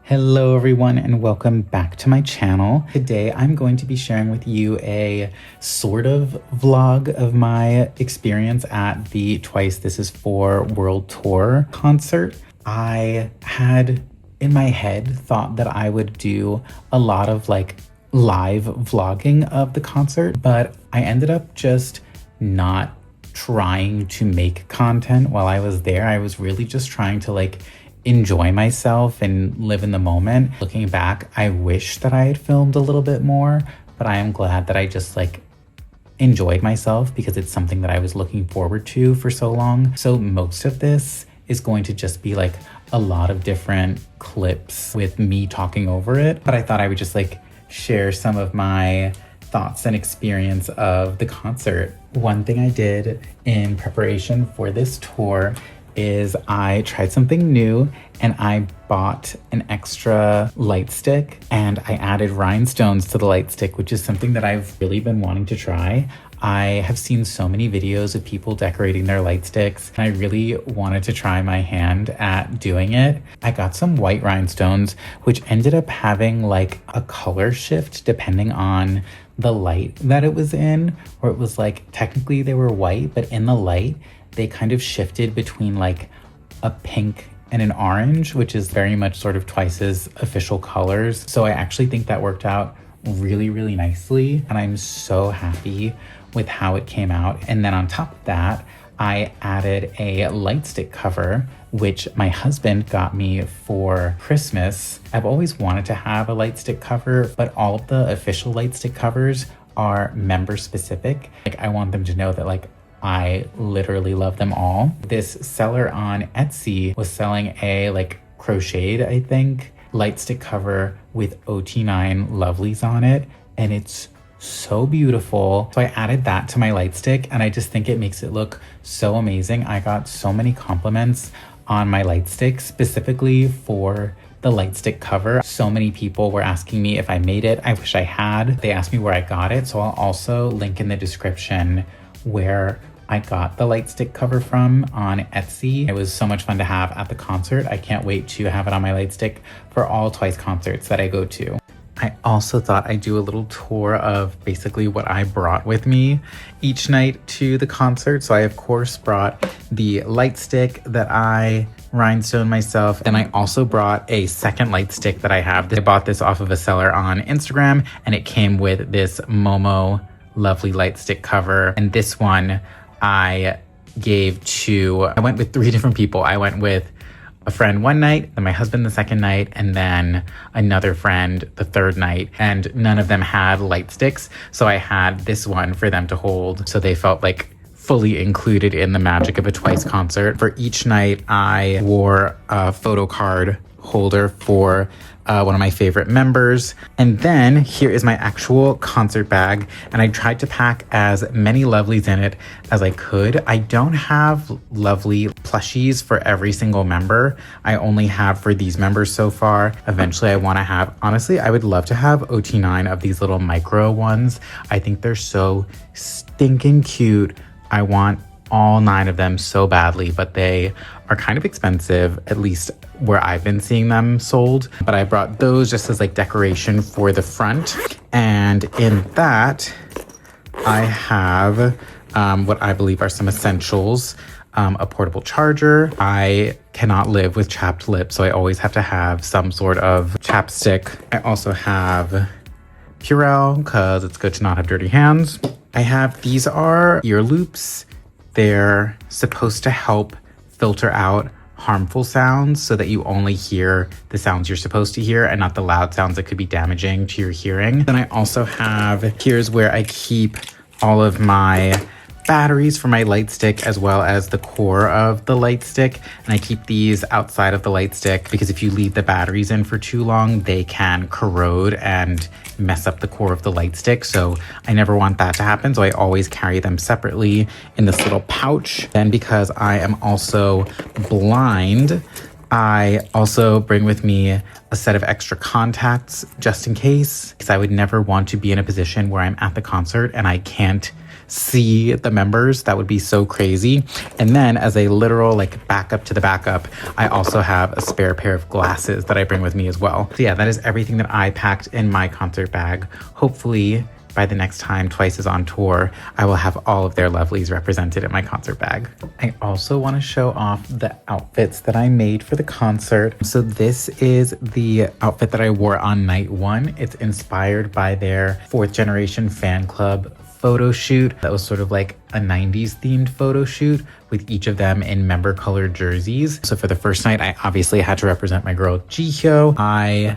Hello everyone and welcome back to my channel. Today I'm going to be sharing with you a sort of vlog of my experience at the TWICE This Is For World Tour concert. I had in my head thought that I would do a lot of like live vlogging of the concert, but I ended up just not trying to make content while I was there. I was really just trying to like enjoy myself and live in the moment. Looking back, I wish that I had filmed a little bit more, but I am glad that I just like enjoyed myself because it's something that I was looking forward to for so long. So most of this is going to just be like a lot of different clips with me talking over it, but I thought I would just like share some of my thoughts and experience of the concert. One thing I did in preparation for this tour is I tried something new and I bought an extra light stick and I added rhinestones to the light stick, which is something that I've really been wanting to try. I have seen so many videos of people decorating their light sticks and I really wanted to try my hand at doing it. I got some white rhinestones, which ended up having like a color shift depending on the light that it was in, or it was like technically they were white, but in the light, they kind of shifted between like a pink and an orange, which is very much sort of TWICE's official colors. So I actually think that worked out really, really nicely. And I'm so happy with how it came out. And then on top of that, I added a light stick cover, which my husband got me for Christmas. I've always wanted to have a light stick cover, but all of the official light stick covers are member specific. Like I want them to know that like I literally love them all. This seller on Etsy was selling a like crocheted, I think, light stick cover with OT9 lovelies on it. And it's so beautiful. So I added that to my light stick and I just think it makes it look so amazing. I got so many compliments on my light stick specifically for the light stick cover. So many people were asking me if I made it. I wish I had. They asked me where I got it. So I'll also link in the description where I got the light stick cover from on Etsy. It was so much fun to have at the concert. I can't wait to have it on my light stick for all TWICE concerts that I go to. I also thought I'd do a little tour of basically what I brought with me each night to the concert. So I of course brought the light stick that I rhinestone myself. Then I also brought a second light stick that I have. I bought this off of a seller on Instagram and it came with this Momo lovely light stick cover. And this one I went with 3 different people. I went with a friend one night, then my husband the second night, and then another friend the third night. And none of them had light sticks. So I had this one for them to hold. So they felt like fully included in the magic of a TWICE concert. For each night, I wore a photo card holder for one of my favorite members. And then here is my actual concert bag. And I tried to pack as many lovelies in it as I could. I don't have lovely plushies for every single member. I only have for these members so far. Eventually I want to have, honestly, I would love to have OT9 of these little micro ones. I think they're so stinking cute. I want all 9 of them so badly, but they are kind of expensive, at least where I've been seeing them sold. But I brought those just as like decoration for the front. And in that, I have what I believe are some essentials. A portable charger. I cannot live with chapped lips, so I always have to have some sort of chapstick. I also have Purell, because it's good to not have dirty hands. I have, these are ear loops. They're supposed to help filter out harmful sounds so that you only hear the sounds you're supposed to hear and not the loud sounds that could be damaging to your hearing. Then I also have, here's where I keep all of my batteries for my light stick as well as the core of the light stick. And I keep these outside of the light stick because if you leave the batteries in for too long, they can corrode and mess up the core of the light stick. So I never want that to happen. So I always carry them separately in this little pouch. Then because I am also blind, I also bring with me a set of extra contacts just in case, because I would never want to be in a position where I'm at the concert and I can't see the members. That would be so crazy. And then as a literal like backup to the backup, I also have a spare pair of glasses that I bring with me as well. So yeah, that is everything that I packed in my concert bag. Hopefully by the next time Twice is on tour, I will have all of their lovelies represented in my concert bag. I also want to show off the outfits that I made for the concert. So this is the outfit that I wore on night one. It's inspired by their 4th generation fan club photo shoot. That was sort of like a 90s themed photo shoot with each of them in member colored jerseys. So for the first night, I obviously had to represent my girl Jihyo. I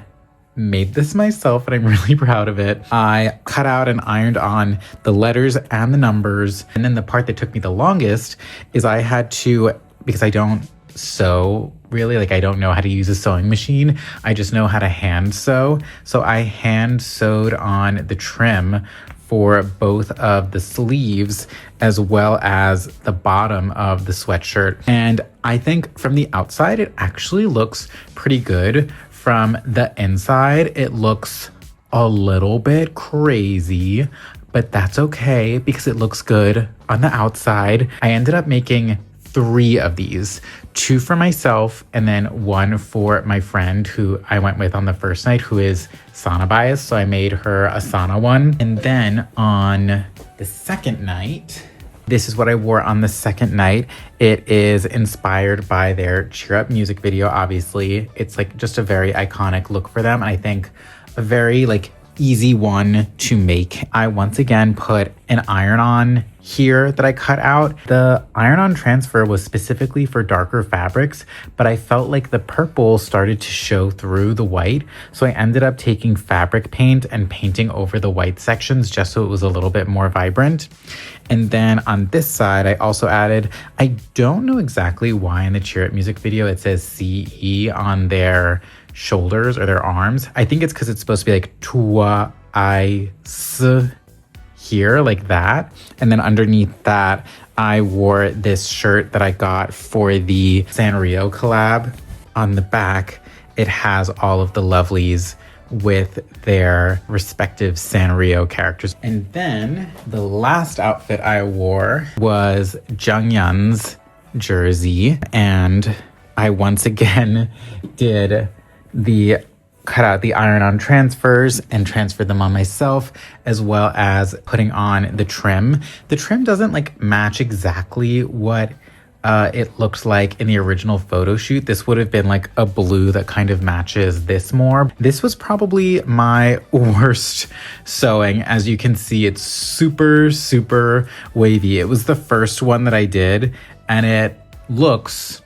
made this myself and I'm really proud of it. I cut out and ironed on the letters and the numbers. And then the part that took me the longest is I had to, because I don't sew really, like I don't know how to use a sewing machine. I just know how to hand sew. So I hand sewed on the trim for both of the sleeves as well as the bottom of the sweatshirt. And I think from the outside, it actually looks pretty good. From the inside, it looks a little bit crazy, but that's okay because it looks good on the outside. I ended up making 3 of these, 2 for myself and then 1 for my friend who I went with on the first night, who is sauna biased. So I made her a sauna one. And then on the second night, this is what I wore on the second night. It is inspired by their Cheer Up music video, obviously. It's like just a very iconic look for them. And I think a very like easy one to make. I once again put an iron-on here that I cut out. The iron-on transfer was specifically for darker fabrics, but I felt like the purple started to show through the white. So I ended up taking fabric paint and painting over the white sections just so it was a little bit more vibrant. And then on this side, I also added, I don't know exactly why in the Cheer It music video it says CE on their shoulders or their arms. I think it's because it's supposed to be like tゥワイスhere, like that. And then underneath that, I wore this shirt that I got for the Sanrio collab. On the back, it has all of the lovelies with their respective Sanrio characters. And then the last outfit I wore was Junghyun's jersey. And I once again cut out the iron-on transfers and transferred them on myself, as well as putting on the trim. The trim doesn't like match exactly what it looked like in the original photo shoot. This would have been like a blue that kind of matches this more. This was probably my worst sewing. As you can see, it's super, super wavy. It was the first one that I did, and it looks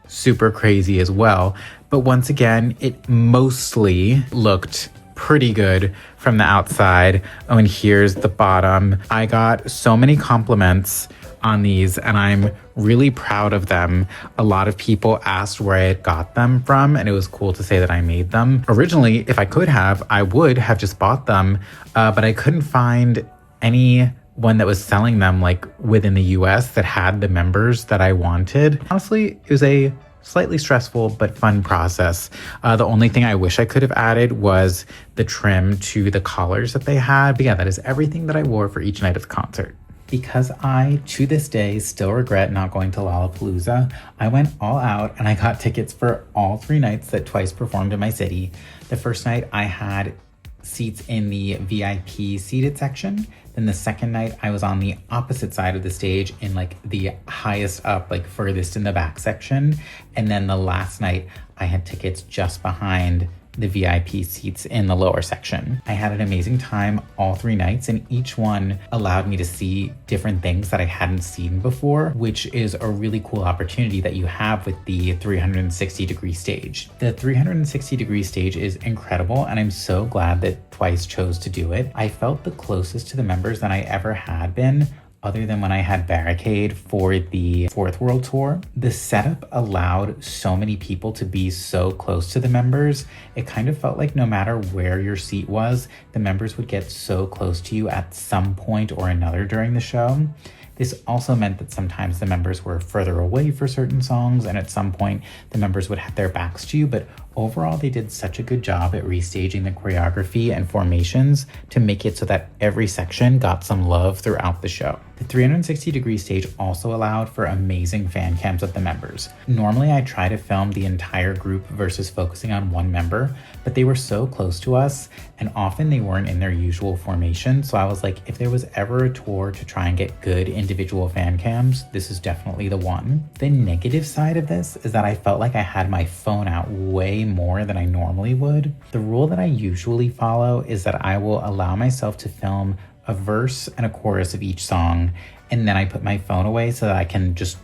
super crazy as well. But once again, it mostly looked pretty good from the outside. Oh, and here's the bottom. I got so many compliments on these and I'm really proud of them. A lot of people asked where I had got them from, and it was cool to say that I made them. Originally, if I could have, I would have just bought them, but I couldn't find anyone that was selling them like within the US that had the members that I wanted. Honestly, it was a slightly stressful but fun process. The only thing I wish I could have added was the trim to the collars that they had. But yeah, that is everything that I wore for each night of the concert. Because I, to this day, still regret not going to Lollapalooza, I went all out and I got tickets for all 3 nights that Twice performed in my city. The first night I had seats in the VIP seated section. Then the second night I was on the opposite side of the stage in like the highest up, like furthest in the back section. And then the last night I had tickets just behind the VIP seats in the lower section. I had an amazing time all 3 nights, and each one allowed me to see different things that I hadn't seen before, which is a really cool opportunity that you have with the 360-degree stage. The 360-degree stage is incredible, and I'm so glad that Twice chose to do it. I felt the closest to the members that I ever had been, other than when I had Barricade for the 4th World Tour. The setup allowed so many people to be so close to the members. It kind of felt like no matter where your seat was, the members would get so close to you at some point or another during the show. This also meant that sometimes the members were further away for certain songs, and at some point the members would have their backs to you, but overall they did such a good job at restaging the choreography and formations to make it so that every section got some love throughout the show. The 360-degree stage also allowed for amazing fan cams of the members. Normally I try to film the entire group versus focusing on one member, but they were so close to us and often they weren't in their usual formation, so I was like, if there was ever a tour to try and get good individual fan cams, this is definitely the one. The negative side of this is that I felt like I had my phone out way more than I normally would. The rule that I usually follow is that I will allow myself to film a verse and a chorus of each song, and then I put my phone away so that I can just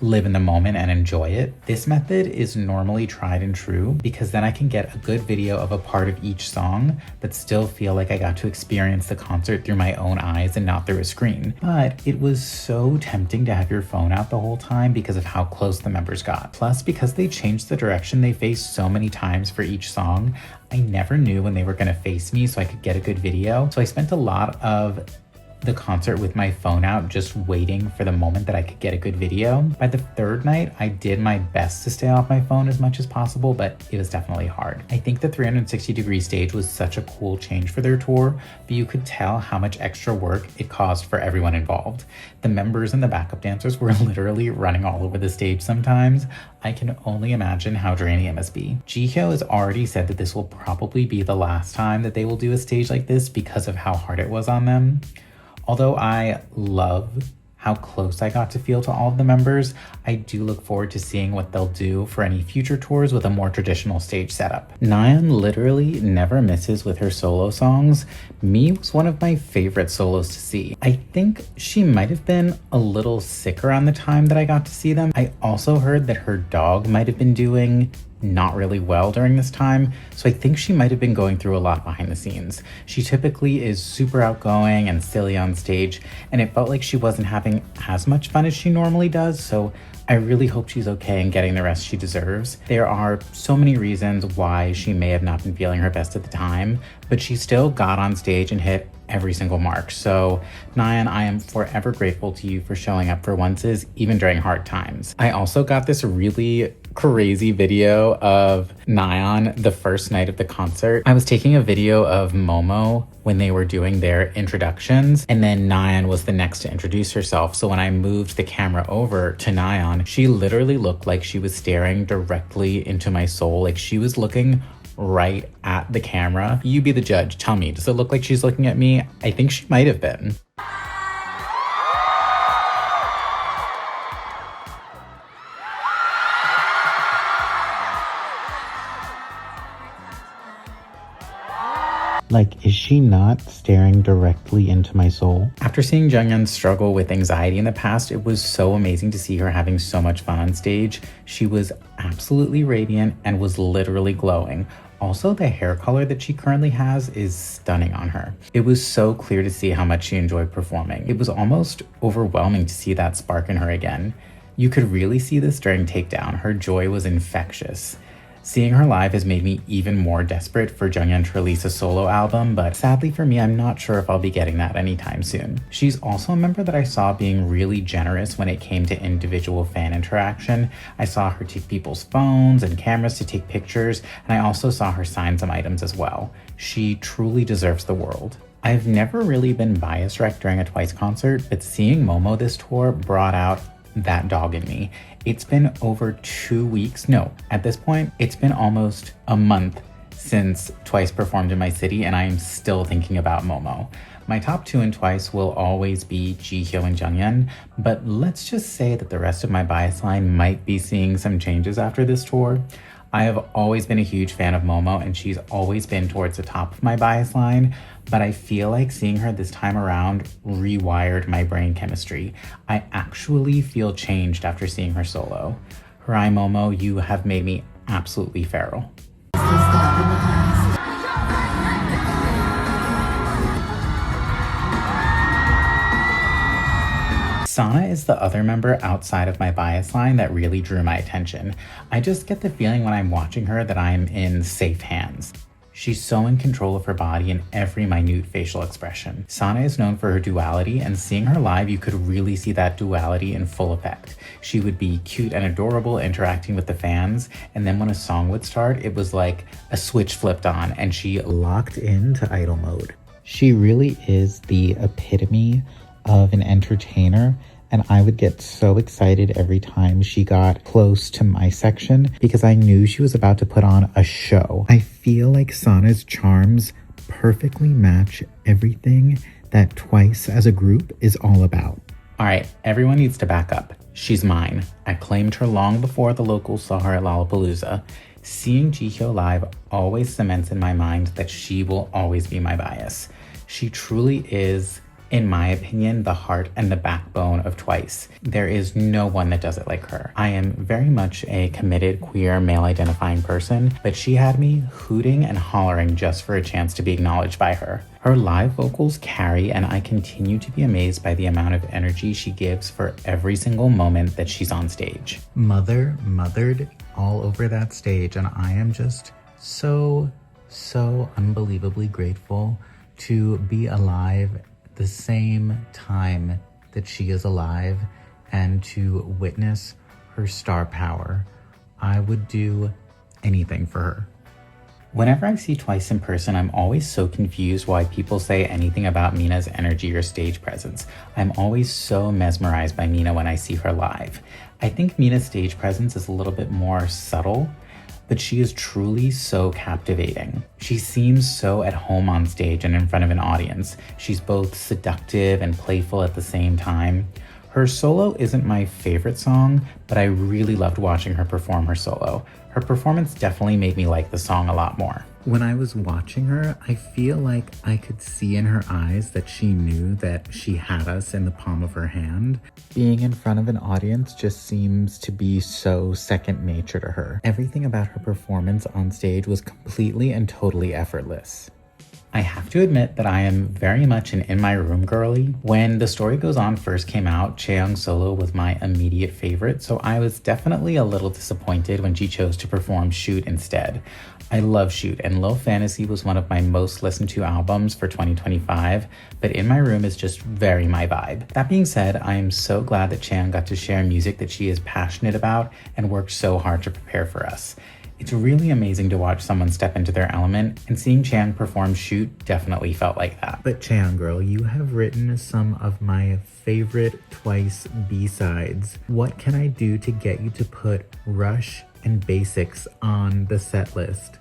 live in the moment and enjoy it. This method is normally tried and true because then I can get a good video of a part of each song but still feel like I got to experience the concert through my own eyes and not through a screen. But it was so tempting to have your phone out the whole time because of how close the members got. Plus, because they changed the direction they faced so many times for each song, I never knew when they were going to face me so I could get a good video. So I spent a lot of the concert with my phone out, just waiting for the moment that I could get a good video. By the third night, I did my best to stay off my phone as much as possible, but it was definitely hard. I think the 360-degree stage was such a cool change for their tour, but you could tell how much extra work it caused for everyone involved. The members and the backup dancers were literally running all over the stage sometimes. I can only imagine how draining it must be. Jihyo has already said that this will probably be the last time that they will do a stage like this because of how hard it was on them. Although I love how close I got to feel to all of the members, I do look forward to seeing what they'll do for any future tours with a more traditional stage setup. Nayeon literally never misses with her solo songs. Mi was one of my favorite solos to see. I think she might have been a little sick around the time that I got to see them. I also heard that her dog might have been doing not really well during this time, so I think she might have been going through a lot behind the scenes. She typically is super outgoing and silly on stage, and it felt like she wasn't having as much fun as she normally does, so I really hope she's okay and getting the rest she deserves. There are so many reasons why she may have not been feeling her best at the time, but she still got on stage and hit every single mark. So Nayeon, I am forever grateful to you for showing up for onces, even during hard times. I also got this really crazy video of Nayeon the first night of the concert. I was taking a video of Momo when they were doing their introductions, and then Nayeon was the next to introduce herself. So when I moved the camera over to Nayeon, she literally looked like she was staring directly into my soul. Like she was looking right at the camera. You be the judge. Tell me, does it look like she's looking at me? I think she might have been. Like, is she not staring directly into my soul? After seeing Junghyun struggle with anxiety in the past, it was so amazing to see her having so much fun on stage. She was absolutely radiant and was literally glowing. Also, the hair color that she currently has is stunning on her. It was so clear to see how much she enjoyed performing. It was almost overwhelming to see that spark in her again. You could really see this during Takedown. Her joy was infectious. Seeing her live has made me even more desperate for Junghyun to release a solo album, but sadly for me, I'm not sure if I'll be getting that anytime soon. She's also a member that I saw being really generous when it came to individual fan interaction. I saw her take people's phones and cameras to take pictures, and I also saw her sign some items as well. She truly deserves the world. I've never really been bias wrecked during a TWICE concert, but seeing Momo this tour brought out that dog in me. It's been over 2 weeks. No, at this point, it's been almost a month since TWICE performed in my city, and I am still thinking about Momo. My top two in TWICE will always be Jihyo and Junghyun, but let's just say that the rest of my bias line might be seeing some changes after this tour. I have always been a huge fan of Momo, and she's always been towards the top of my bias line, but I feel like seeing her this time around rewired my brain chemistry. I actually feel changed after seeing her solo. Hirai Momo, you have made me absolutely feral. Sana is the other member outside of my bias line that really drew my attention. I just get the feeling when I'm watching her that I'm in safe hands. She's so in control of her body and every minute facial expression. Sana is known for her duality, and seeing her live, you could really see that duality in full effect. She would be cute and adorable interacting with the fans, and then when a song would start, it was like a switch flipped on and she locked into idol mode. She really is the epitome of an entertainer, and I would get so excited every time she got close to my section because I knew she was about to put on a show. I feel like Sana's charms perfectly match everything that TWICE as a group is all about. All right, everyone needs to back up. She's mine. I claimed her long before the locals saw her at Lollapalooza. Seeing Jihyo live always cements in my mind that she will always be my bias. She truly is, in my opinion, the heart and the backbone of TWICE. There is no one that does it like her. I am very much a committed queer male identifying person, but she had me hooting and hollering just for a chance to be acknowledged by her. Her live vocals carry, and I continue to be amazed by the amount of energy she gives for every single moment that she's on stage. Mothered all over that stage, and I am just so unbelievably grateful to be alive the same time that she is alive and to witness her star power. I would do anything for her. Whenever I see TWICE in person, I'm always so confused why people say anything about Mina's energy or stage presence. I'm always so mesmerized by Mina when I see her live. I think Mina's stage presence is a little bit more subtle, but she is truly so captivating. She seems so at home on stage and in front of an audience. She's both seductive and playful at the same time. Her solo isn't my favorite song, but I really loved watching her perform her solo. Her performance definitely made me like the song a lot more. When I was watching her, I feel like I could see in her eyes that she knew that she had us in the palm of her hand. Being in front of an audience just seems to be so second nature to her. Everything about her performance on stage was completely and totally effortless. I have to admit that I am very much an in my room girly. When The Story Goes On first came out, Chaeyoung's solo was my immediate favorite, so I was definitely a little disappointed when she chose to perform Shoot instead. I love Shoot, and Low Fantasy was one of my most listened to albums for 2025, but In My Room is just very my vibe. That being said, I am so glad that Chaeyoung got to share music that she is passionate about and worked so hard to prepare for us. It's really amazing to watch someone step into their element, and seeing Chaeyoung perform Shoot definitely felt like that. But Chaeyoung girl, you have written some of my favorite TWICE B-sides. What can I do to get you to put Rush and Basics on the set list?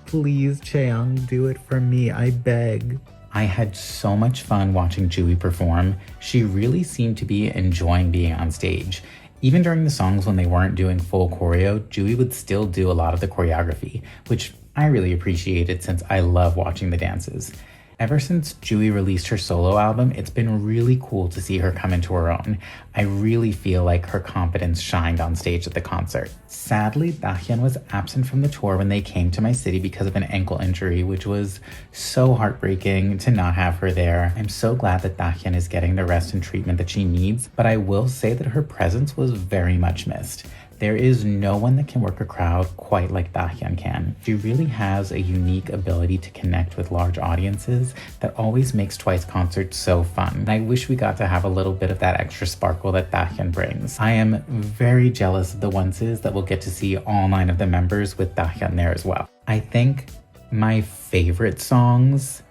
Please, Chaeyoung, do it for me, I beg. I had so much fun watching Jui perform. She really seemed to be enjoying being on stage. Even during the songs when they weren't doing full choreo, Jui would still do a lot of the choreography, which I really appreciated since I love watching the dances. Ever since Jui released her solo album, it's been really cool to see her come into her own. I really feel like her confidence shined on stage at the concert. Sadly, Dahyun was absent from the tour when they came to my city because of an ankle injury, which was so heartbreaking to not have her there. I'm so glad that Dahyun is getting the rest and treatment that she needs, but I will say that her presence was very much missed. There is no one that can work a crowd quite like Dahyun can. She really has a unique ability to connect with large audiences that always makes TWICE concerts so fun. And I wish we got to have a little bit of that extra sparkle that Dahyun brings. I am very jealous of the onces that will get to see all 9 of the members with Dahyun there as well. I think my favorite songs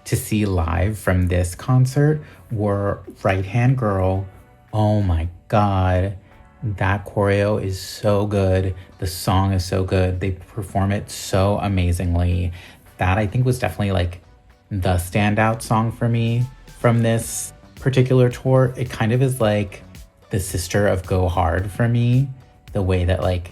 to see live from this concert were Right Hand Girl. Oh my God. That choreo is so good. The song is so good. They perform it so amazingly. That I think was definitely like the standout song for me from this particular tour. It kind of is like the sister of Go Hard for me. The way that like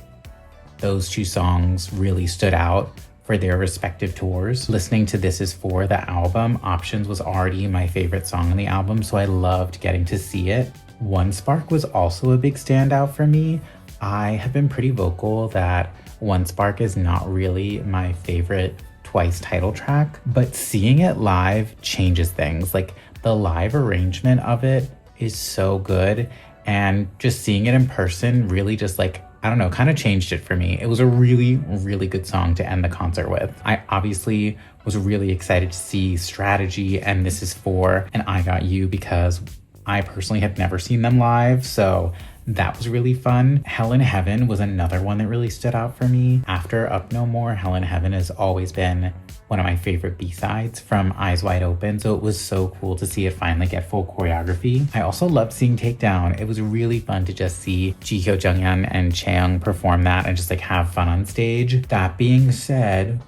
those 2 songs really stood out for their respective tours. Listening to This Is For, the album, Options was already my favorite song on the album, so I loved getting to see it. One Spark was also a big standout for me. I have been pretty vocal that One Spark is not really my favorite TWICE title track, but seeing it live changes things. Like the live arrangement of it is so good, and just seeing it in person really just like I don't know, kind of changed it for me. It was a really, really good song to end the concert with. I obviously was really excited to see Strategy and This Is For and I Got You because I personally had never seen them live, so that was really fun. Hell in Heaven was another one that really stood out for me. After Up No More, Hell in Heaven has always been one of my favorite B-sides from Eyes Wide Open, so it was so cool to see it finally get full choreography. I also loved seeing Takedown. It was really fun to just see Jihyo, Junghyun, and Chaeyoung perform that and just like have fun on stage. That being said,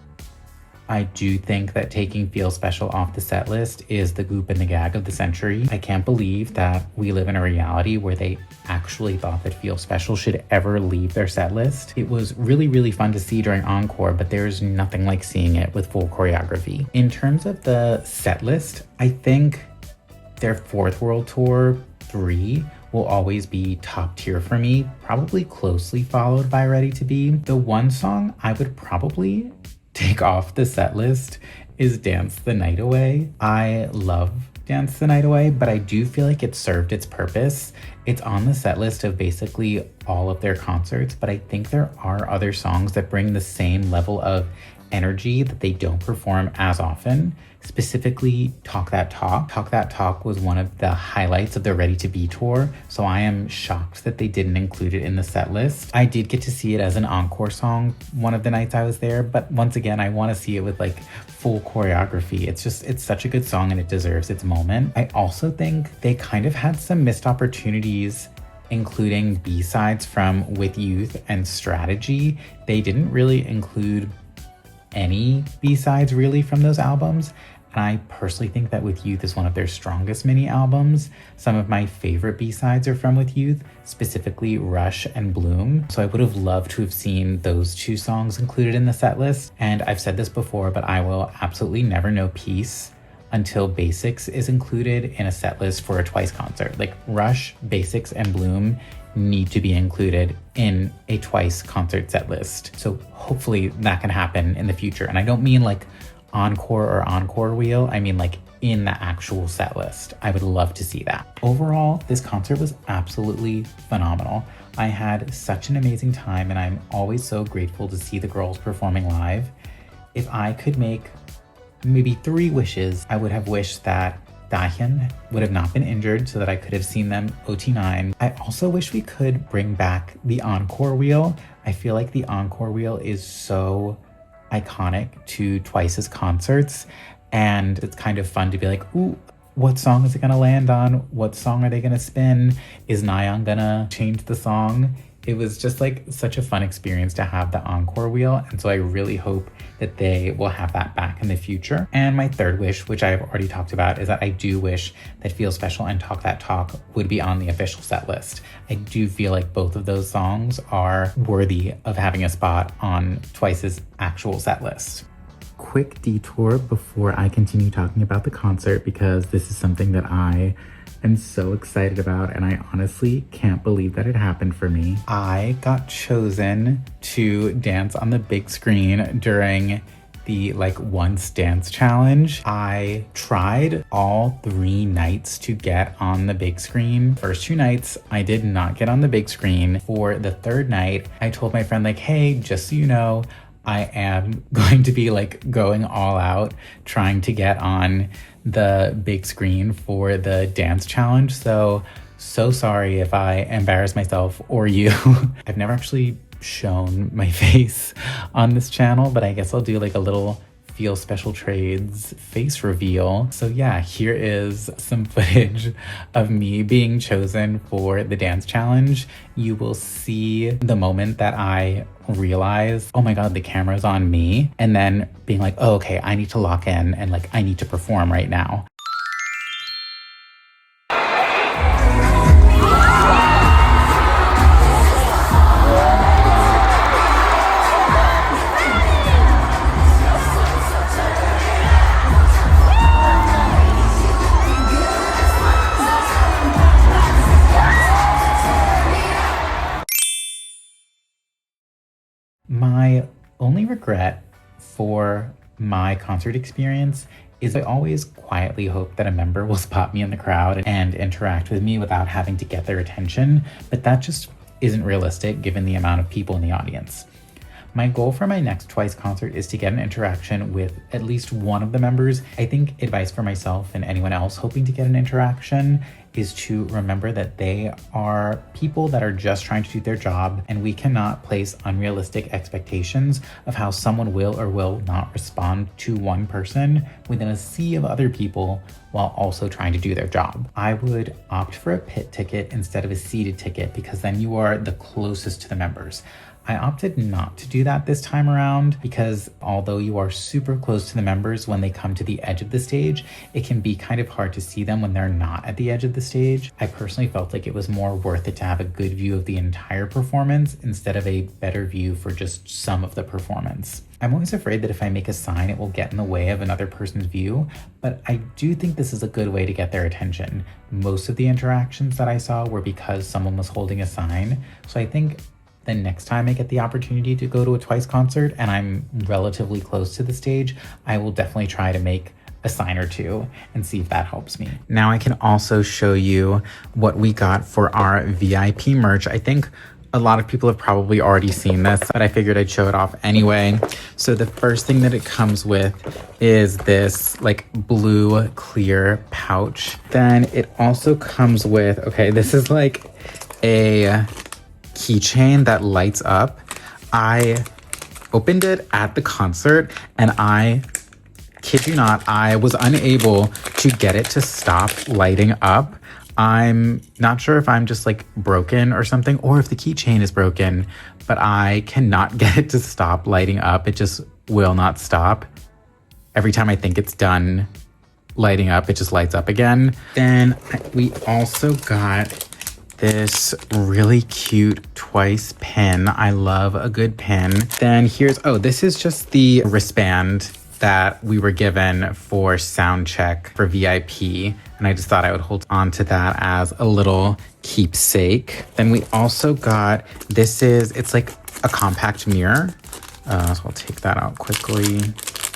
I do think that taking Feel Special off the set list is the goop and the gag of the century. I can't believe that we live in a reality where they actually thought that Feel Special should ever leave their set list. It was really, really fun to see during Encore, but there's nothing like seeing it with full choreography. In terms of the set list, I think their fourth world tour, 3, will always be top tier for me, probably closely followed by Ready to Be. The one song I would probably take off the set list is Dance the Night Away. I love Dance the Night Away, but I do feel like it served its purpose. It's on the set list of basically all of their concerts, but I think there are other songs that bring the same level of energy that they don't perform as often. Specifically, Talk That Talk. Talk That Talk was one of the highlights of the Ready to Be tour, so I am shocked that they didn't include it in the set list. I did get to see it as an encore song one of the nights I was there, but once again, I want to see it with like full choreography. It's such a good song and it deserves its moment. I also think they kind of had some missed opportunities including B-sides from With Youth and Strategy. They didn't really include any B-sides really from those albums. And I personally think that With Youth is one of their strongest mini albums. Some of my favorite B-sides are from With Youth, specifically Rush and Bloom. So I would have loved to have seen those 2 songs included in the set list. And I've said this before, but I will absolutely never know peace until Basics is included in a set list for a Twice concert. Like Rush, Basics, and Bloom need to be included in a Twice concert set list. So hopefully that can happen in the future. And I don't mean like encore or encore wheel, I mean like in the actual set list. I would love to see that. Overall, this concert was absolutely phenomenal. I had such an amazing time and I'm always so grateful to see the girls performing live. If I could make maybe 3 wishes, I would have wished that Dahyun would have not been injured so that I could have seen them OT9. I also wish we could bring back the encore wheel. I feel like the encore wheel is so iconic to Twice's concerts, and it's kind of fun to be like, ooh, what song is it gonna land on? What song are they gonna spin? Is Nayeon gonna change the song? It was just like such a fun experience to have the encore wheel, and so I really hope that they will have that back in the future. And my third wish, which I've already talked about, is that I do wish that Feel Special and Talk That Talk would be on the official set list. I do feel like both of those songs are worthy of having a spot on Twice's actual set list. Quick detour before I continue talking about the concert, because this is something that I am so excited about and I honestly can't believe that it happened for me. I got chosen to dance on the big screen during the Once Dance Challenge. I tried all 3 nights to get on the big screen. First 2 nights, I did not get on the big screen. For the 3rd night, I told my friend hey, just so you know, I am going to be going all out trying to get on the big screen for the dance challenge. So sorry if I embarrass myself or you. I've never actually shown my face on this channel, but I guess I'll do a little Feel Special Trades face reveal. So yeah, here is some footage of me being chosen for the dance challenge. You will see the moment that I realize, oh my God, the camera's on me. And then being oh, okay, I need to lock in and I need to perform right now. My only regret for my concert experience is I always quietly hope that a member will spot me in the crowd and interact with me without having to get their attention. But that just isn't realistic given the amount of people in the audience. My goal for my next Twice concert is to get an interaction with at least one of the members. I think advice for myself and anyone else hoping to get an interaction is to remember that they are people that are just trying to do their job, and we cannot place unrealistic expectations of how someone will or will not respond to one person within a sea of other people while also trying to do their job. I would opt for a pit ticket instead of a seated ticket because then you are the closest to the members. I opted not to do that this time around because although you are super close to the members when they come to the edge of the stage, it can be kind of hard to see them when they're not at the edge of the stage. I personally felt like it was more worth it to have a good view of the entire performance instead of a better view for just some of the performance. I'm always afraid that if I make a sign, it will get in the way of another person's view, but I do think this is a good way to get their attention. Most of the interactions that I saw were because someone was holding a sign, so I think the next time I get the opportunity to go to a Twice concert and I'm relatively close to the stage, I will definitely try to make a sign or two and see if that helps me. Now I can also show you what we got for our VIP merch. I think a lot of people have probably already seen this, but I figured I'd show it off anyway. So the first thing that it comes with is this like blue clear pouch. Then it also comes with, okay, this is like a keychain that lights up. I opened it at the concert and I kid you not, I was unable to get it to stop lighting up. I'm not sure if I'm just like broken or something or if the keychain is broken, but I cannot get it to stop lighting up. It just will not stop. Every time I think it's done lighting up, it just lights up again. Then we also got this really cute Twice pin. I love a good pin. Then here's, oh, this is just the wristband that we were given for sound check for VIP. And I just thought I would hold on to that as a little keepsake. Then we also got, it's like a compact mirror. So I'll take that out quickly.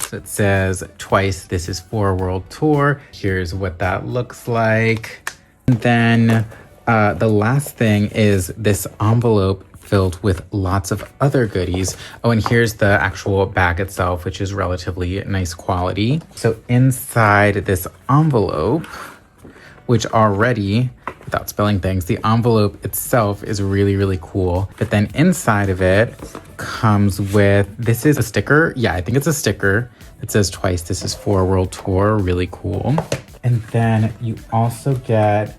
So it says Twice, this is for World Tour. Here's what that looks like. And then the last thing is this envelope filled with lots of other goodies. Oh, and here's the actual bag itself, which is relatively nice quality. So inside this envelope, which already, without spelling things, the envelope itself is really, really cool. But then inside of it comes with, this is a sticker. Yeah, I think it's a sticker. It says Twice, this is for World Tour, really cool. And then you also get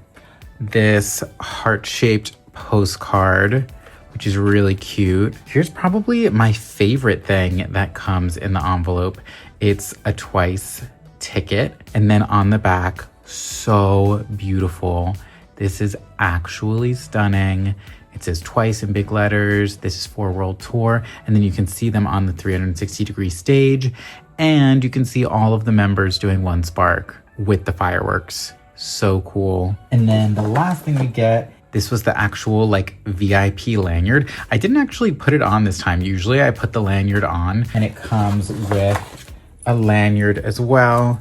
this heart-shaped postcard, which is really cute. Here's probably my favorite thing that comes in the envelope. It's a Twice ticket. And then on the back, so beautiful. This is actually stunning. It says Twice in big letters. This is for World Tour. And then you can see them on the 360-degree stage. And you can see all of the members doing One Spark with the fireworks. So cool. And then the last thing we get, this was the actual like VIP lanyard. I didn't actually put it on this time. Usually I put the lanyard on, and it comes with a lanyard as well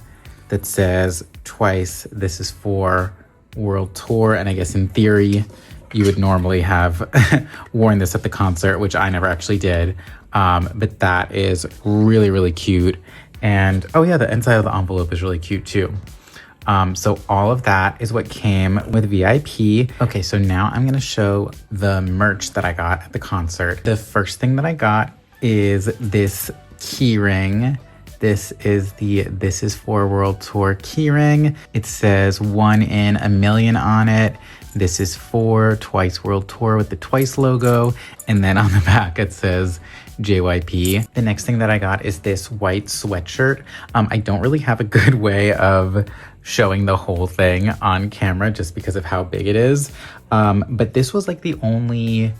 that says Twice, this is for World Tour. And I guess in theory, you would normally have worn this at the concert, which I never actually did. But that is really, really cute. And oh yeah, the inside of the envelope is really cute too. So all of that is what came with VIP. Okay, so now I'm gonna show the merch that I got at the concert. The first thing that I got is this keyring. This is the This is for World Tour keyring. It says 1 in a million on it. This is for Twice World Tour with the Twice logo. And then on the back it says JYP. The next thing that I got is this white sweatshirt. I don't really have a good way of showing the whole thing on camera just because of how big it is. But this was like the only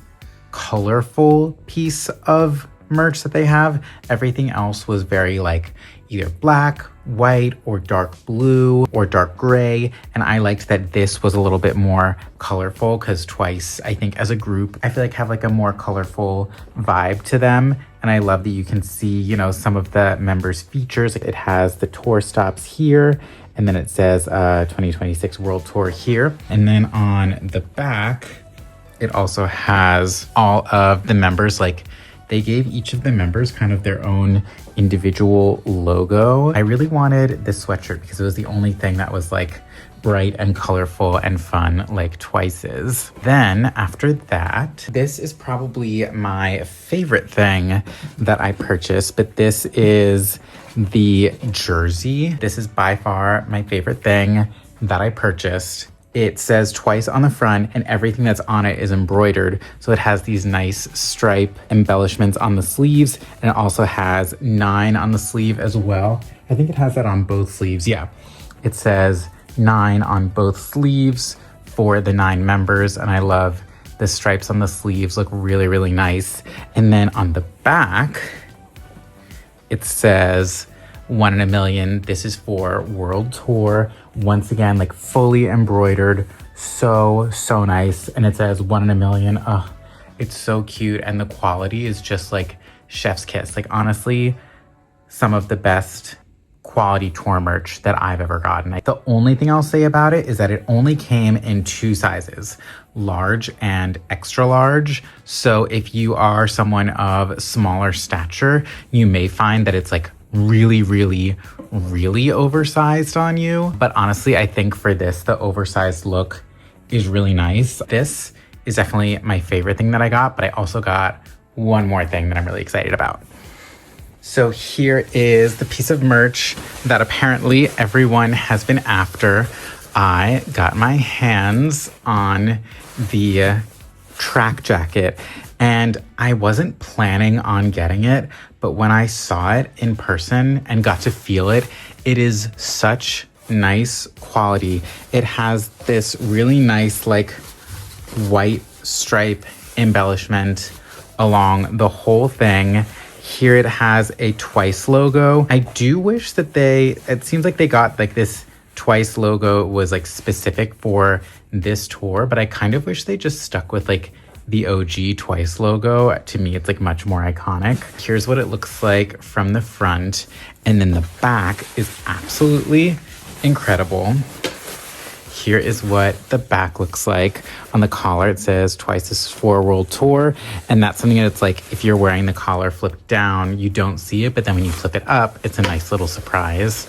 colorful piece of merch that they have. Everything else was very like either black, white, or dark blue, or dark gray. And I liked that this was a little bit more colorful because Twice, I think as a group, I feel like have like a more colorful vibe to them. And I love that you can see, you know, some of the members' features. It has the tour stops here, and then it says 2026 World Tour here. And then on the back, it also has all of the members, like they gave each of the members kind of their own individual logo. I really wanted this sweatshirt because it was the only thing that was like bright and colorful and fun like Twice's. Then after that, this is probably my favorite thing that I purchased, but this is the jersey. This is by far my favorite thing that I purchased. It says Twice on the front and everything that's on it is embroidered. So it has these nice stripe embellishments on the sleeves, and it also has 9 on the sleeve as well. I think it has that on both sleeves. Yeah, it says 9 on both sleeves for the 9 members, and I love the stripes on the sleeves, look really, really nice. And then on the back, it says 1 in a million. This is for World Tour. Once again, like fully embroidered, so nice. And it says 1 in a million. Oh, it's so cute, and the quality is just like chef's kiss. Like honestly, some of the best quality tour merch that I've ever gotten. The only thing I'll say about it is that it only came in 2 sizes, large and extra large. So if you are someone of smaller stature, you may find that it's like really oversized on you. But honestly, I think for this, the oversized look is really nice. This is definitely my favorite thing that I got, but I also got one more thing that I'm really excited about. So here is the piece of merch that apparently everyone has been after. I got my hands on the track jacket, and I wasn't planning on getting it, but when I saw it in person and got to feel it, it is such nice quality. It has this really nice like white stripe embellishment along the whole thing. Here it has a Twice logo. I do wish that it seems like they got like this Twice logo was like specific for this tour, but I kind of wish they just stuck with like the OG Twice logo. To me, it's like much more iconic. Here's what it looks like from the front, and then the back is absolutely incredible. Here is what the back looks like. On the collar, it says Twice is for World Tour, and that's something that it's like if you're wearing the collar flipped down, you don't see it, but then when you flip it up, it's a nice little surprise.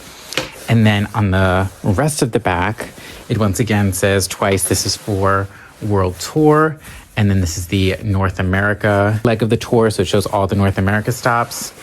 And then on the rest of the back, it once again says Twice, this is for World Tour. And then this is the North America leg of the tour, so it shows all the North America stops.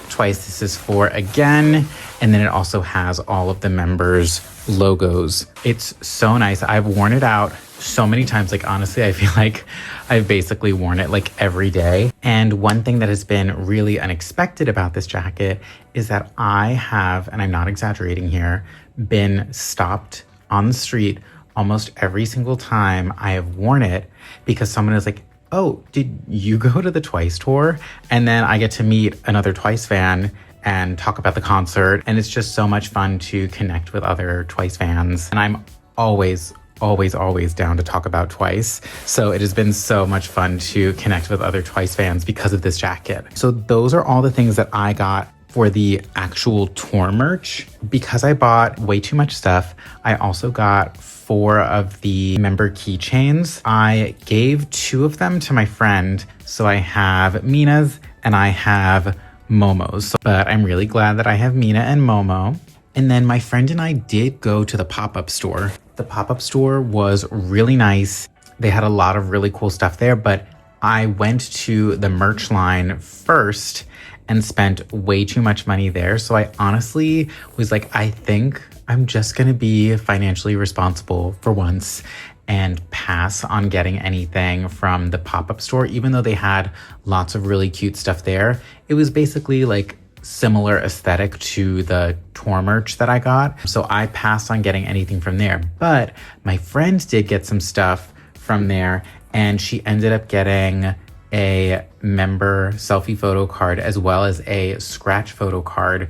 Twice, this is for again. And then it also has all of the members' logos. It's so nice. I've worn it out so many times. Like honestly, I feel like I've basically worn it like every day. And one thing that has been really unexpected about this jacket is that I have, and I'm not exaggerating here, been stopped on the street almost every single time I have worn it because someone is like, oh, did you go to the Twice tour? And then I get to meet another Twice fan and talk about the concert. And it's just so much fun to connect with other Twice fans. And I'm always down to talk about Twice. So it has been so much fun to connect with other Twice fans because of this jacket. So those are all the things that I got for the actual tour merch. Because I bought way too much stuff, I also got 4 of the member keychains. I gave 2 of them to my friend. So I have Mina's and I have Momo's. But I'm really glad that I have Mina and Momo. And then my friend and I did go to the pop-up store. The pop-up store was really nice. They had a lot of really cool stuff there, but I went to the merch line first and spent way too much money there. So I honestly was like, I think I'm just gonna be financially responsible for once and pass on getting anything from the pop-up store, even though they had lots of really cute stuff there. It was basically like similar aesthetic to the tour merch that I got. So I passed on getting anything from there. But my friend did get some stuff from there, and she ended up getting a member selfie photo card as well as a scratch photo card.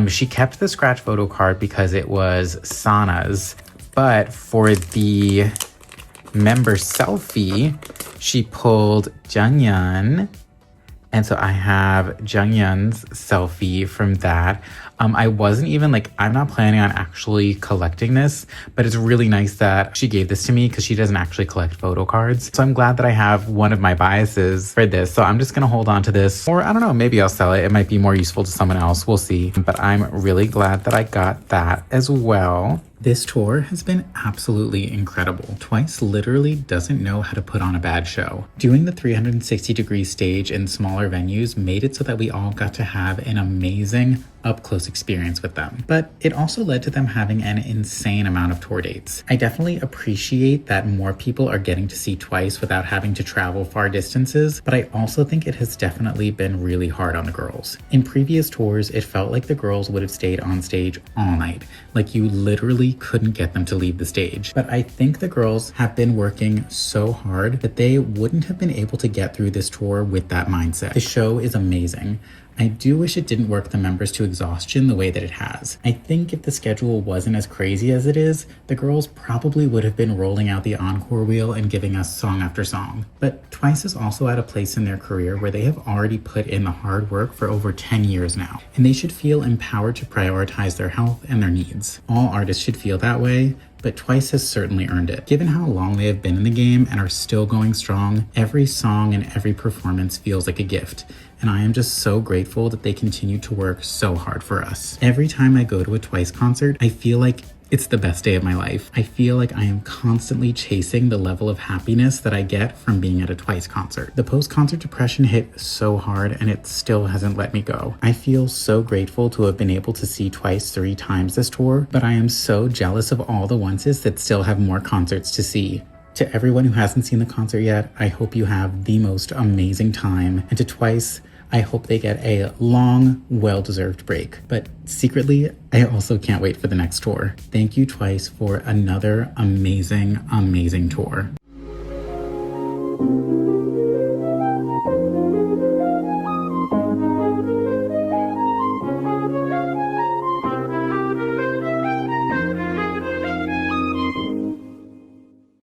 She kept the scratch photo card because it was Sana's, but for the member selfie, she pulled Jungyeon. And so I have Jungyeon's selfie from that. I wasn't even like, I'm not planning on actually collecting this, but it's really nice that she gave this to me because she doesn't actually collect photo cards. So I'm glad that I have one of my biases for this. So I'm just gonna hold on to this, or I don't know, maybe I'll sell it. It might be more useful to someone else. We'll see. But I'm really glad that I got that as well. This tour has been absolutely incredible. Twice literally doesn't know how to put on a bad show. Doing the 360-degree stage in smaller venues made it so that we all got to have an amazing up-close experience with them. But it also led to them having an insane amount of tour dates. I definitely appreciate that more people are getting to see Twice without having to travel far distances, but I also think it has definitely been really hard on the girls. In previous tours, it felt like the girls would have stayed on stage all night. Like you literally couldn't get them to leave the stage. But I think the girls have been working so hard that they wouldn't have been able to get through this tour with that mindset. The show is amazing. I do wish it didn't work the members to exhaustion the way that it has. I think if the schedule wasn't as crazy as it is, the girls probably would have been rolling out the encore wheel and giving us song after song. But Twice is also at a place in their career where they have already put in the hard work for over 10 years now, and they should feel empowered to prioritize their health and their needs. All artists should feel that way, but Twice has certainly earned it. Given how long they have been in the game and are still going strong, every song and every performance feels like a gift. And I am just so grateful that they continue to work so hard for us. Every time I go to a Twice concert, I feel like it's the best day of my life. I feel like I am constantly chasing the level of happiness that I get from being at a Twice concert. The post-concert depression hit so hard and it still hasn't let me go. I feel so grateful to have been able to see Twice 3 times this tour, but I am so jealous of all the onces that still have more concerts to see. To everyone who hasn't seen the concert yet, I hope you have the most amazing time. And to Twice, I hope they get a long, well-deserved break. But secretly, I also can't wait for the next tour. Thank you Twice for another amazing, amazing tour.